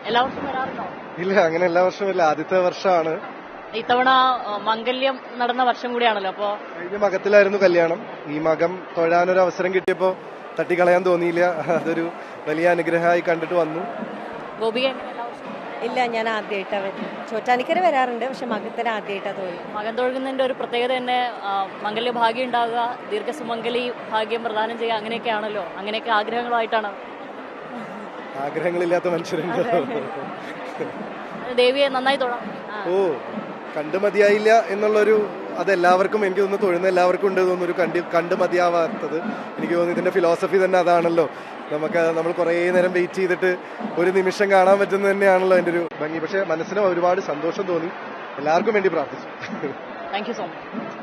എല്ലാ വർഷവും വരാറുണ്ടോ? ഇല്ല, അങ്ങനെ എല്ലാ വർഷവും ഇല്ല. ആദ്യത്തെ വർഷമാണ്. ഇത്തവണ മംഗല്യം നടന്ന വർഷം കൂടിയാണല്ലോ. അപ്പോ കഴിഞ്ഞ മകത്തിലായിരുന്നു കല്യാണം. ഈ മകം തൊഴാനൊരു അവസരം കിട്ടിയപ്പോ തട്ടിക്കളയാൻ തോന്നിയില്ല. അതൊരു വലിയ അനുഗ്രഹമായി കണ്ടിട്ട് വന്നു. ഗോപിക എങ്ങനെ എല്ലാ വർഷവും? ഇല്ല, ഞാൻ ആദ്യമായിട്ടാണ് വരുന്നത്. ചോറ്റാനിക്കര വരാറുണ്ട്, പക്ഷെ മകത്തിന് ആദ്യമായിട്ടാണ് തോന്നി. മകൻ തൊഴുകുന്നതിന്റെ ഒരു പ്രത്യേകത തന്നെ മംഗല്യ ഭാഗ്യം ഉണ്ടാകുക, ദീർഘസുമംഗലി ഭാഗ്യം പ്രദാനം ചെയ്യുക, അങ്ങനെയൊക്കെയാണല്ലോ. അങ്ങനെയൊക്കെ ആഗ്രഹങ്ങളായിട്ടാണ്. ആഗ്രഹങ്ങളില്ലാത്ത മനുഷ്യരുണ്ടോ? ദേവിയെ നന്നായി തൊഴാം. ഓ, കണ്ടു മതിയായില്ല എന്നുള്ളൊരു, അതെല്ലാവർക്കും എനിക്ക് തോന്നുന്നു, തൊഴുന്ന എല്ലാവർക്കും ഉണ്ട് തോന്നുന്നു, കണ്ടു മതിയാവാത്തത്. എനിക്ക് തോന്നുന്നു ഇതിന്റെ ഫിലോസഫി തന്നെ അതാണല്ലോ. നമ്മൾ കുറേ നേരം വെയിറ്റ് ചെയ്തിട്ട് ഒരു നിമിഷം കാണാൻ പറ്റുന്നത് തന്നെയാണല്ലോ അതിന്റെ ഒരു ഭംഗി. പക്ഷെ മനസ്സിന് ഒരുപാട് സന്തോഷം തോന്നി. എല്ലാവർക്കും വേണ്ടി പ്രാർത്ഥിച്ചു. Thank you so much.